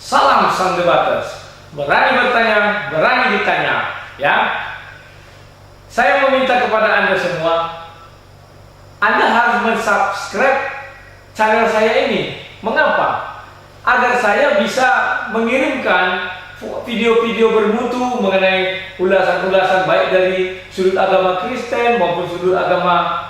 Salam sang debaters. Berani bertanya, berani ditanya, ya. Saya meminta kepada Anda semua, Anda harus mensubscribe channel saya ini. Mengapa? Agar saya bisa mengirimkan video-video bermutu mengenai ulasan-ulasan baik dari sudut agama Kristen maupun sudut agama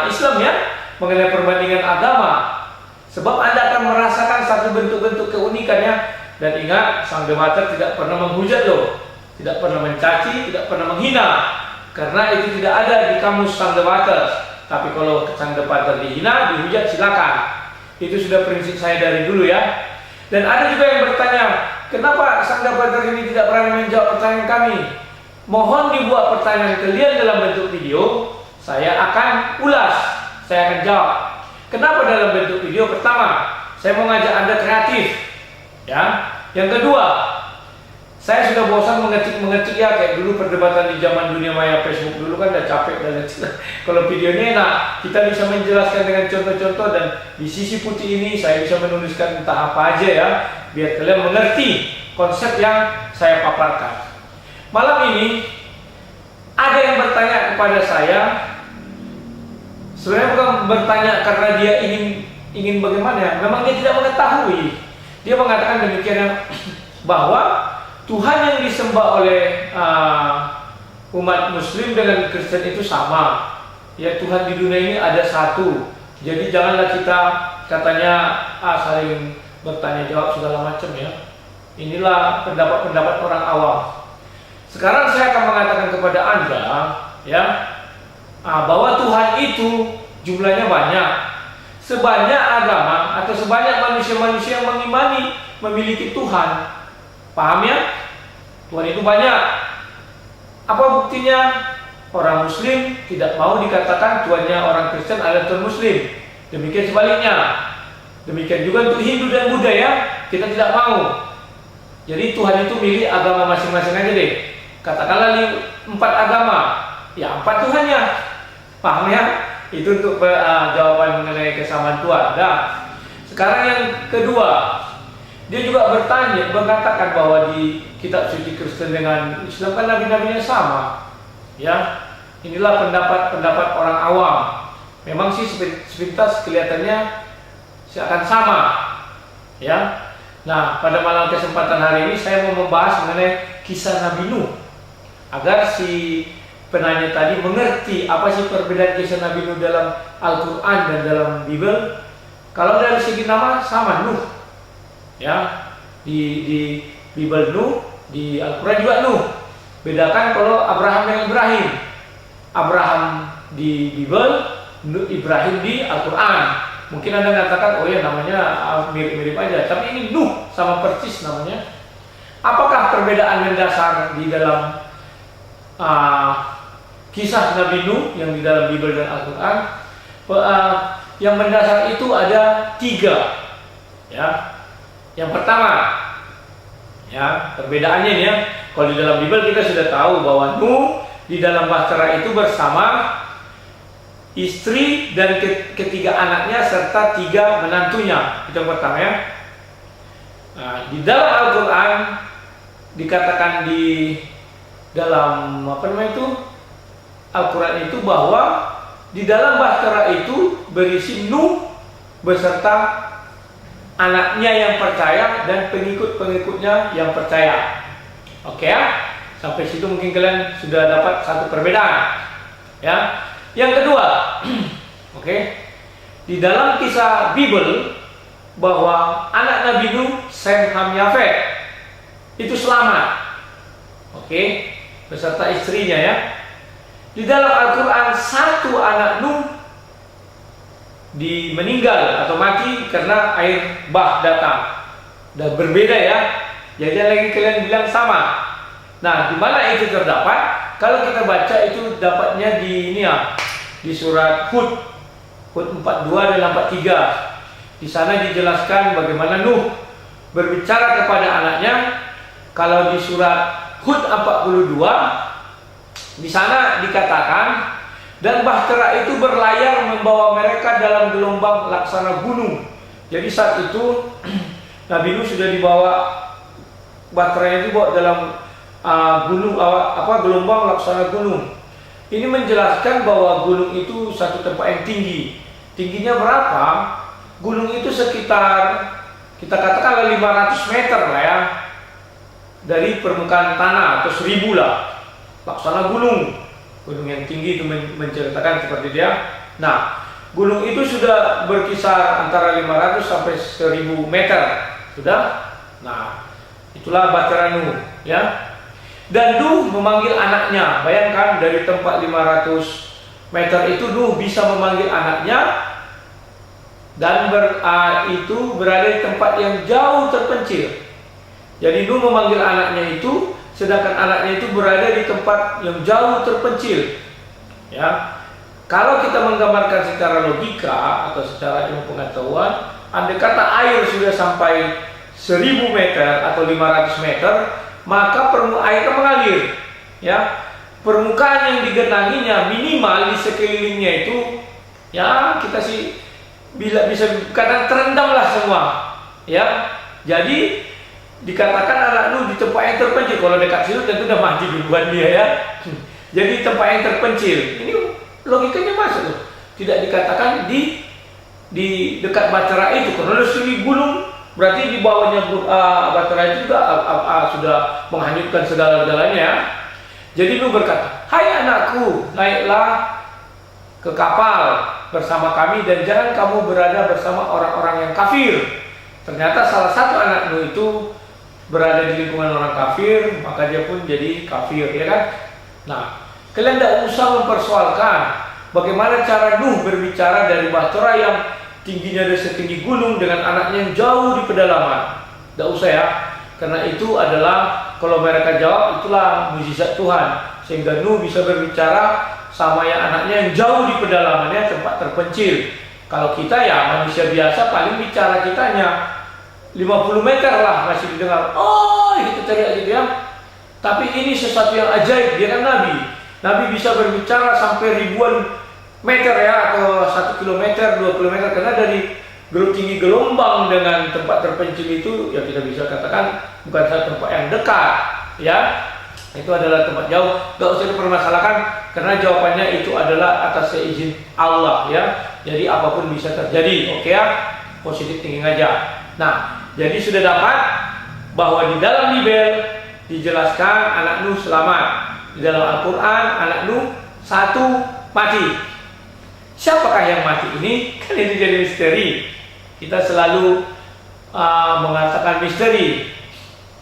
Islam, ya, mengenai perbandingan agama. Sebab Anda akan merasakan satu bentuk-bentuk keunikannya. Dan ingat, sang debater tidak pernah menghujat loh, tidak pernah mencaci, tidak pernah menghina, karena itu tidak ada di kamus sang debater. Tapi kalau sang debater dihina, dihujat, silakan. Itu sudah prinsip saya dari dulu, ya. Dan ada juga yang bertanya, kenapa sang debater ini tidak berani menjawab pertanyaan kami? Mohon dibuat pertanyaan kalian dalam bentuk video, saya akan ulas, saya akan jawab. Kenapa dalam bentuk video? Pertama, saya mau ngajak Anda kreatif, ya. Yang kedua, saya sudah bosan mengetik ya, kayak dulu perdebatan di zaman dunia maya Facebook dulu kan udah capek dan kalau videonya enak, kita bisa menjelaskan dengan contoh-contoh, dan di sisi putih ini saya bisa menuliskan entah apa aja, ya, biar kalian mengerti konsep yang saya paparkan. Malam ini ada yang bertanya kepada saya, sebenarnya bukan bertanya karena dia ingin bagaimana, memang dia tidak mengetahui. Dia mengatakan demikian, bahwa Tuhan yang disembah oleh umat Muslim dengan Kristen itu sama. Ya, Tuhan di dunia ini ada satu. Jadi janganlah kita katanya saling bertanya jawab segala macam, ya. Inilah pendapat-pendapat orang awam. Sekarang saya akan mengatakan kepada Anda, ya, bahwa Tuhan itu jumlahnya banyak. Sebanyak agama atau sebanyak manusia-manusia yang mengimani memiliki Tuhan. Paham, ya? Tuhan itu banyak. Apa buktinya? Orang Muslim tidak mau dikatakan Tuhannya orang Kristen adalah Tuhan Muslim. Demikian sebaliknya. Demikian juga untuk Hindu dan Buddha, ya. Kita tidak mau. Jadi Tuhan itu milik agama masing-masing aja deh. Katakanlah 4 agama, ya 4 Tuhannya. Paham, ya? Itu untuk jawaban mengenai kesamaan Tuhan. Nah, sekarang yang kedua, dia juga mengatakan bahwa di kitab suci Kristen dengan Islam kan nabi-nabinya sama, ya. Inilah pendapat orang awam. Memang sih sepintas kelihatannya seakan sama, ya. Nah, pada malam kesempatan hari ini saya mau membahas mengenai kisah Nabi Nuh, agar si penanya tadi mengerti apa sih perbedaan kisah Nabi Nuh dalam Al-Quran dan dalam Bible. Kalau dari segi nama sama, Nuh, ya, di Bible Nuh, di Al-Quran juga Nuh. Bedakan kalau Abraham dengan Ibrahim. Abraham di Bible, Ibrahim di Al-Quran. Mungkin Anda mengatakan, oh ya namanya mirip-mirip aja, tapi ini Nuh sama persis namanya. Apakah perbedaan mendasar di dalam kisah Nabi Nuh yang di dalam Bible dan Al-Quran? Yang mendasar itu ada 3, ya. Yang pertama, ya, perbedaannya ini, ya. Kalau di dalam Bible kita sudah tahu bahwa Nuh di dalam bahtera itu bersama istri dan ketiga anaknya serta 3 menantunya. Itu yang pertama, ya. Nah, di dalam Al-Quran dikatakan di dalam Al-Quran itu bahwa di dalam bahtera itu berisi Nuh beserta anaknya yang percaya dan pengikut-pengikutnya yang percaya. Oke, ya? Sampai situ mungkin kalian sudah dapat satu perbedaan, ya. Yang kedua, oke, di dalam kisah Bible bahwa anak Nabi Nuh, Sem, Ham, Yafet itu selamat, oke, beserta istrinya, ya. Di dalam Al-Quran 1 anak Nuh meninggal atau mati karena air bah datang. Dan berbeda, ya. Jadi lagi kalian bilang sama. Nah, di mana itu terdapat? Kalau kita baca itu dapatnya di ini, ya, di surat Hud 42 dan 43. Di sana dijelaskan bagaimana Nuh berbicara kepada anaknya. Kalau di surat Hud 42 di sana dikatakan, dan bahtera itu berlayar membawa mereka dalam gelombang laksana gunung. Jadi saat itu Nabi Nuh sudah dibawa, baterainya dibawa dalam gunung, gelombang laksana gunung. Ini menjelaskan bahwa gunung itu satu tempat yang tinggi. Tingginya berapa? Gunung itu sekitar, kita katakanlah 500 meter lah ya, dari permukaan tanah, atau 1000 lah. Laksana gunung yang tinggi itu menceritakan seperti dia. Nah, gunung itu sudah berkisar antara 500 sampai 1000 meter. Sudah? Nah, itulah bahtera Nuh ya. Dan Nuh memanggil anaknya. Bayangkan dari tempat 500 meter itu Nuh bisa memanggil anaknya, dan itu berada di tempat yang jauh terpencil. Jadi Nuh memanggil anaknya itu, sedangkan anaknya itu berada di tempat yang jauh terpencil. Ya, kalau kita menggambarkan secara logika atau secara ilmu pengetahuan, andai kata air sudah sampai 1000 meter atau 500 meter, maka air mengalir. Ya, permukaan yang digenanginya minimal di sekelilingnya itu, ya kita sih bisa kadang terendam lah semua. Ya, jadi dikatakan anak Nuh di tempat yang terpencil. Kalau dekat situ tentu udah mati duluan dia ya. Jadi tempat yang terpencil. Ini logikanya masuk loh. Tidak dikatakan di dekat bahtera itu, karena di gunung, berarti di bawahnya bahtera itu juga sudah menghanyutkan segala-galanya ya. Jadi Nuh berkata, "Hai anakku, naiklah ke kapal bersama kami dan jangan kamu berada bersama orang-orang yang kafir." Ternyata salah satu anak Nuh itu berada di lingkungan orang kafir, maka dia pun jadi kafir, ya kan? Nah, kalian tidak usah mempersoalkan bagaimana cara Nuh berbicara dari bahtera yang tingginya dari setinggi gunung dengan anaknya yang jauh di pedalaman. Tidak usah ya, karena itu adalah, kalau mereka jawab, itulah mukjizat Tuhan, sehingga Nuh bisa berbicara sama yang anaknya yang jauh di pedalamannya, tempat terpencil. Kalau kita ya manusia biasa, paling bicara kitanya 50 meter lah masih didengar, oh gitu, teriak gitu ya. Tapi ini sesuatu yang ajaib, dia kan Nabi. Nabi bisa berbicara sampai ribuan meter ya, atau 1 kilometer, 2 kilometer, karena dari tinggi gelombang dengan tempat terpencil itu, ya kita bisa katakan bukan satu tempat yang dekat ya, itu adalah tempat jauh. Gak usah dipermasalahkan, karena jawabannya itu adalah atas izin Allah ya. Jadi apapun bisa terjadi, oke ya, positif thinking aja. Nah, jadi sudah dapat bahwa di dalam Bible dijelaskan anak Nuh selamat. Di dalam Al-Quran anak Nuh satu mati. Siapakah yang mati ini? Kan ini jadi misteri. Kita selalu mengatakan misteri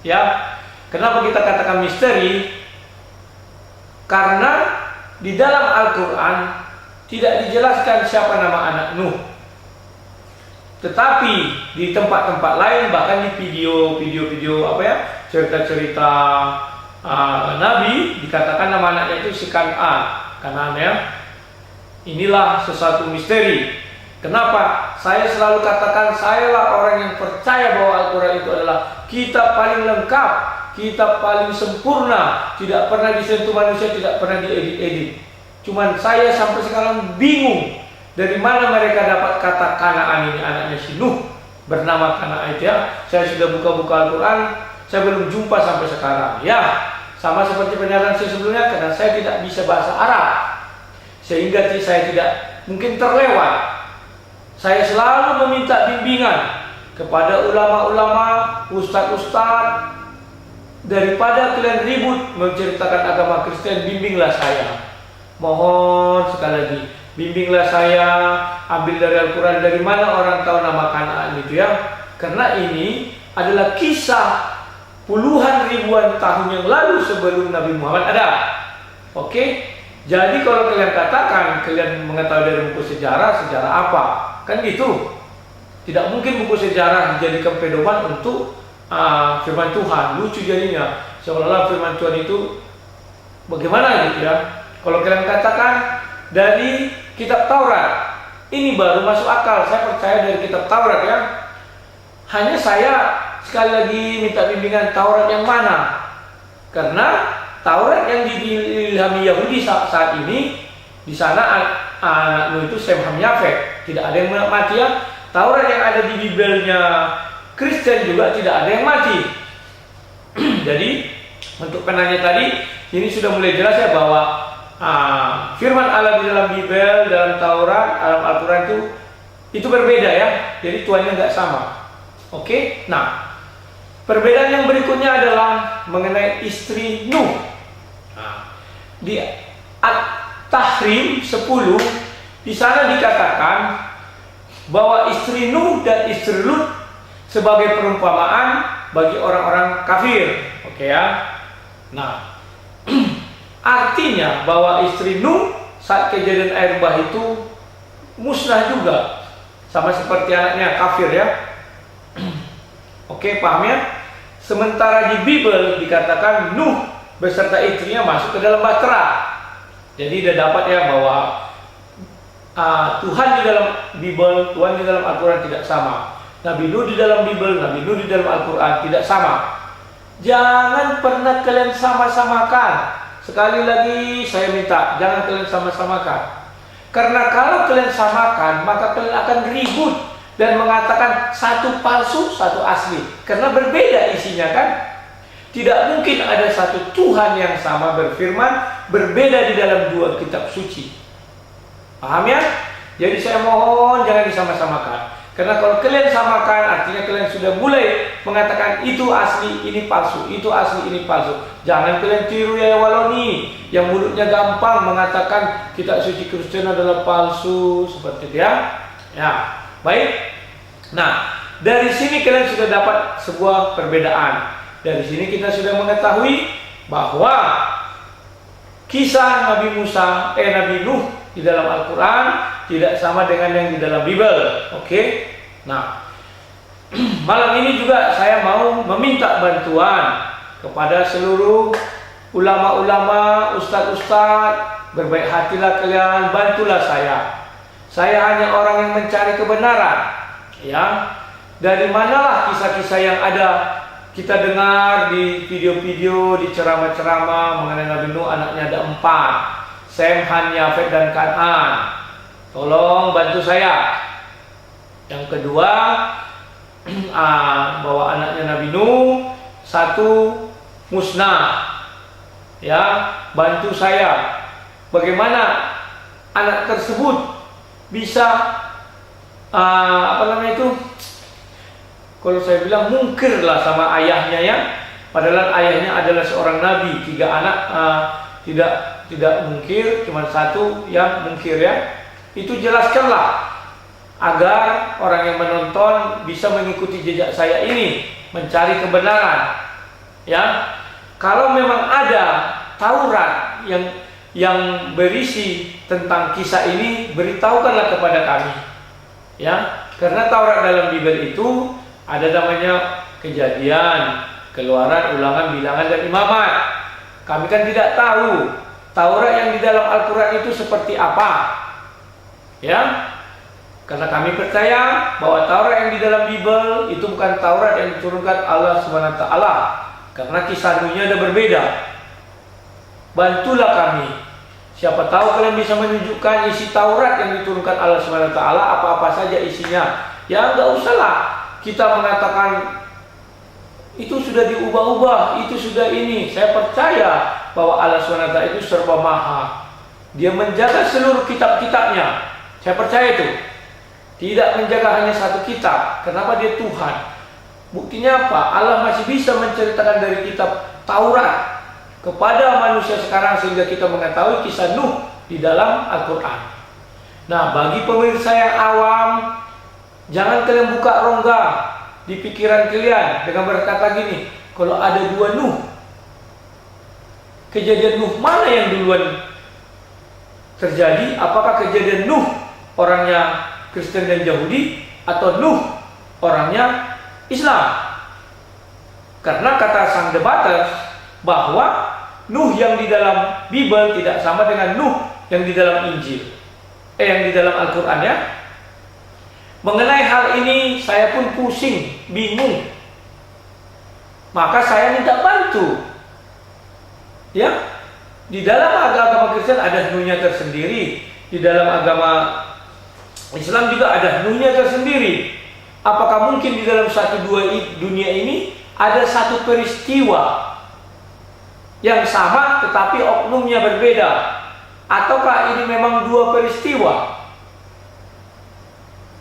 ya. Kenapa kita katakan misteri? Karena di dalam Al-Quran tidak dijelaskan siapa nama anak Nuh. Tetapi di tempat-tempat lain, bahkan di video-video apa ya, cerita-cerita Nabi, dikatakan nama anaknya itu si Kanan ya. Inilah sesuatu misteri. Kenapa? Saya selalu katakan, sayalah orang yang percaya bahwa Al-Quran itu adalah kitab paling lengkap, kitab paling sempurna, tidak pernah disentuh manusia, tidak pernah diedit-edit. Cuman saya sampai sekarang bingung dari mana mereka dapat kata Kanaan ini, anaknya si Nuh bernama Kanaan itu ya. Saya sudah buka-buka Al-Quran, saya belum jumpa sampai sekarang ya. Sama seperti pernyataan saya sebelumnya, karena saya tidak bisa bahasa Arab, sehingga saya tidak mungkin terlewat. Saya selalu meminta bimbingan kepada ulama-ulama, ustadz-ustadz. Daripada kalian ribut menceritakan agama Kristen, bimbinglah saya. Mohon sekali lagi, bimbinglah saya. Ambil dari Al-Quran, dari mana orang tahu nama Kanaan itu ya. Karena ini adalah kisah puluhan ribuan tahun yang lalu sebelum Nabi Muhammad ada. Oke? Jadi kalau kalian katakan kalian mengetahui dari buku sejarah, sejarah apa? Kan gitu. Tidak mungkin buku sejarah dijadikan pedoman untuk firman Tuhan. Lucu jadinya, seolah-olah firman Tuhan itu bagaimana gitu ya. Kalau kalian katakan dari kitab Taurat, ini baru masuk akal. Saya percaya dari kitab Taurat ya. Hanya saya sekali lagi minta bimbingan Taurat yang mana, karena Taurat yang diilhami Yahudi saat ini, di sana anak Nuh itu Sem Ham Yafet, tidak ada yang mati ya. Taurat yang ada di Bibelnya Kristen juga tidak ada yang mati. Jadi untuk penanya tadi, ini sudah mulai jelas ya bahwa firman Allah di dalam Bible, dalam Taurat, dalam Al-Quran itu berbeda ya. Jadi tuannya nggak sama. Oke, nah perbedaan yang berikutnya adalah mengenai istri Nuh. Di At-Tahrim 10 di sana dikatakan bahwa istri Nuh dan istri Lut sebagai perumpamaan bagi orang-orang kafir. Oke ya. Nah, artinya bahwa istri Nuh saat kejadian air bah itu musnah juga, sama seperti anaknya kafir ya. Oke, paham ya? Sementara di Bible dikatakan Nuh beserta istrinya masuk ke dalam bahtera. Jadi dia dapat ya bahwa Tuhan di dalam Bible, Tuhan di dalam Al-Quran tidak sama. Nabi Nuh di dalam Bible, Nabi Nuh di dalam Al-Quran tidak sama. Jangan pernah kalian sama-samakan. Sekali lagi saya minta, jangan kalian sama-samakan. Karena kalau kalian samakan, maka kalian akan ribut dan mengatakan satu palsu, satu asli. Karena berbeda isinya kan. Tidak mungkin ada satu Tuhan yang sama berfirman, berbeda di dalam dua kitab suci. Paham ya? Jadi saya mohon jangan disama-samakan. Karena kalau kalian samakan, artinya kalian sudah mulai mengatakan itu asli, ini palsu, itu asli, ini palsu. Jangan kalian tiru ya Waloni yang mulutnya gampang mengatakan kitab suci Kristen adalah palsu seperti itu ya. Ya, baik. Nah, dari sini kalian sudah dapat sebuah perbedaan. Dari sini kita sudah mengetahui bahwa kisah Nabi Nuh di dalam Al-Quran tidak sama dengan yang di dalam Bible. Oke. Nah, malam ini juga saya mau meminta bantuan kepada seluruh ulama-ulama, ustadz-ustadz. Berbaik hatilah kalian, bantulah saya. Saya hanya orang yang mencari kebenaran. Ya, dari manalah kisah-kisah yang ada kita dengar di video-video, di ceramah-ceramah mengenai Nabi Nuh, anaknya ada 4. Sem, Ham, Yafet, dan Kan'an. Tolong bantu saya. Yang kedua, bahwa anaknya Nabi Nuh 1 musnah. Ya, bantu saya. Bagaimana anak tersebut bisa kalau saya bilang mungkir lah sama ayahnya ya. Padahal ayahnya adalah seorang nabi. 3 anak tidak mungkir, cuma 1 yang mungkir ya. Itu jelaskanlah agar orang yang menonton bisa mengikuti jejak saya ini, mencari kebenaran. Ya, kalau memang ada Taurat yang berisi tentang kisah ini, beritahukanlah kepada kami. Ya, karena Taurat dalam Bible itu ada namanya Kejadian, Keluaran, Ulangan, Bilangan, dan Imamat. Kami kan tidak tahu Taurat yang di dalam Al-Quran itu seperti apa. Ya, karena kami percaya bahwa Taurat yang di dalam Bible itu bukan Taurat yang diturunkan Allah SWT. Karena kisah dunia ada berbeda. Bantulah kami. Siapa tahu kalian bisa menunjukkan isi Taurat yang diturunkan Allah SWT, apa-apa saja isinya. Ya enggak usahlah kita mengatakan itu sudah diubah-ubah, itu sudah ini. Saya percaya bahwa Allah SWT itu serba maha. Dia menjaga seluruh kitab-kitabnya. Saya percaya itu. Tidak menjaga hanya 1 kitab. Kenapa? Dia Tuhan. Buktinya apa? Allah masih bisa menceritakan dari kitab Taurat kepada manusia sekarang sehingga kita mengetahui kisah Nuh di dalam Al-Quran. Nah, bagi pemirsa yang awam, jangan kalian buka rongga di pikiran kalian dengan berkata gini, kalau ada 2 Nuh, kejadian Nuh mana yang duluan terjadi? Apakah kejadian Nuh orangnya Kristen dan Yahudi atau Nuh orangnya Islam? Karena kata sang debater bahwa Nuh yang di dalam Bible tidak sama dengan Nuh yang di dalam Injil, yang di dalam Al-Quran ya. Mengenai hal ini saya pun pusing, bingung. Maka saya minta bantu. Ya, di dalam agama Kristen ada Nuhnya tersendiri, di dalam agama Islam juga ada Nuhnya tersendiri. Apakah mungkin di dalam satu dua dunia ini ada satu peristiwa yang sama tetapi oknumnya berbeda? Ataukah ini memang dua peristiwa?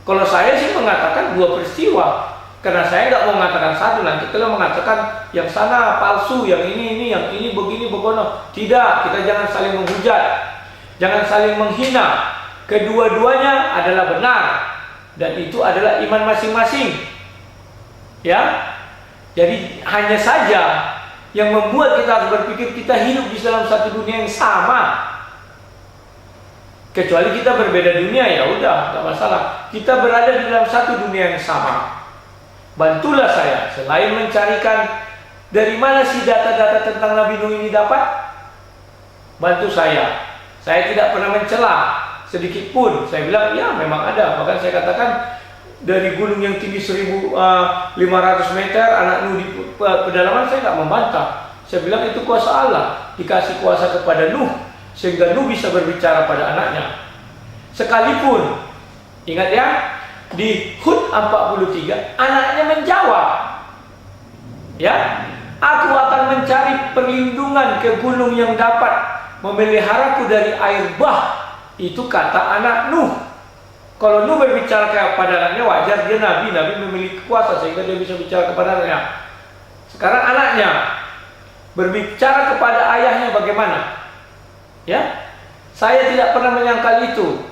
Kalau saya sih mengatakan dua peristiwa, karena saya nggak mau mengatakan satu. Nanti kalau mengatakan yang sana palsu, yang ini, yang ini begini begono. Tidak, kita jangan saling menghujat, jangan saling menghina. Kedua-duanya adalah benar, dan itu adalah iman masing-masing. Ya, jadi hanya saja yang membuat kita harus berpikir kita hidup di dalam satu dunia yang sama. Kecuali kita berbeda dunia, ya udah, nggak masalah. Kita berada di dalam satu dunia yang sama. Bantulah saya, selain mencarikan dari mana sih data-data tentang Nabi Nuh ini dapat, bantu saya. Saya tidak pernah mencela sedikit pun. Saya bilang, ya memang ada. Bahkan saya katakan dari gunung yang tinggi 1.500 meter, anak Nuh di pedalaman, saya nggak membantah. Saya bilang itu kuasa Allah, dikasih kuasa kepada Nuh sehingga Nuh bisa berbicara pada anaknya. Sekalipun, ingat ya, di Hud 43 anaknya menjawab, ya, aku akan mencari perlindungan ke gunung yang dapat memeliharaku dari air bah. Itu kata anak Nuh. Kalau Nuh berbicara kepada anaknya, wajar, dia nabi memiliki kuasa sehingga dia bisa bicara kepada anaknya. Sekarang anaknya berbicara kepada ayahnya bagaimana? Ya, saya tidak pernah menyangkal itu.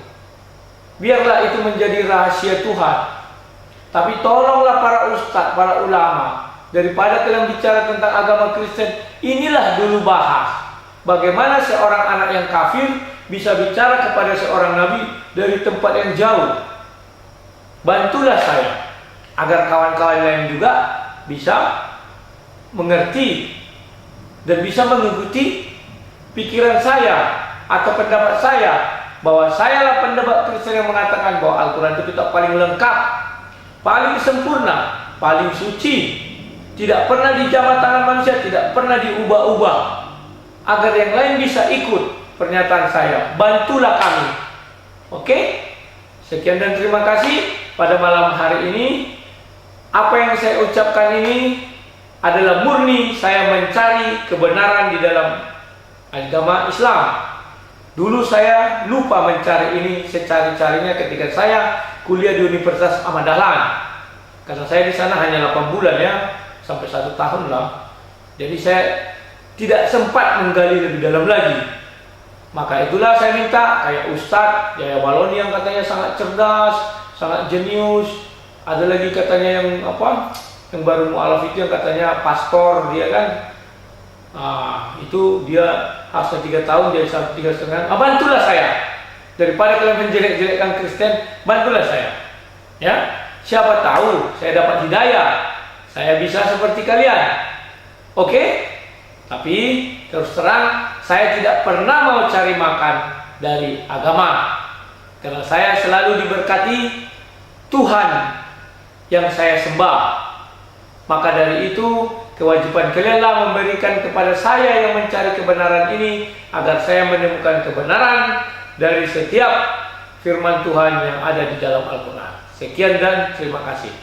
Biarlah itu menjadi rahasia Tuhan. Tapi tolonglah para ustadz, para ulama, daripada kalian bicara tentang agama Kristen, inilah dulu bahas bagaimana seorang anak yang kafir bisa bicara kepada seorang nabi dari tempat yang jauh. Bantulah saya agar kawan-kawan lain juga bisa mengerti dan bisa mengikuti pikiran saya atau pendapat saya, bahwa sayalah pendapat Kristen yang mengatakan bahwa Al-Quran itu kitab paling lengkap, paling sempurna, paling suci, tidak pernah dijamah tangan manusia, tidak pernah diubah-ubah. Agar yang lain bisa ikut pernyataan saya, bantulah kami. Oke? Sekian dan terima kasih pada malam hari ini. Apa yang saya ucapkan ini adalah murni saya mencari kebenaran di dalam agama Islam. Dulu saya lupa mencari ini secari-carinya ketika saya kuliah di Universitas Ahmad Dahlan. Karena saya di sana hanya 8 bulan ya, sampai 1 tahun lah. Jadi saya tidak sempat menggali lebih dalam lagi. Maka itulah saya minta kayak Ustadz Yaya Waloni yang katanya sangat cerdas, sangat jenius. Ada lagi katanya yang apa? Yang baru mu'alaf itu yang katanya pastor dia kan. Itu dia harusnya 3 tahun, dia 3,5. Bantulah saya. Daripada kalian menjelek-jelekkan Kristen, bantulah saya. Ya, siapa tahu saya dapat hidayah, saya bisa seperti kalian. Oke? Tapi terus terang saya tidak pernah mau cari makan dari agama, karena saya selalu diberkati Tuhan yang saya sembah. Maka dari itu kewajiban kalianlah memberikan kepada saya yang mencari kebenaran ini, agar saya menemukan kebenaran dari setiap firman Tuhan yang ada di dalam Al-Quran. Sekian dan terima kasih.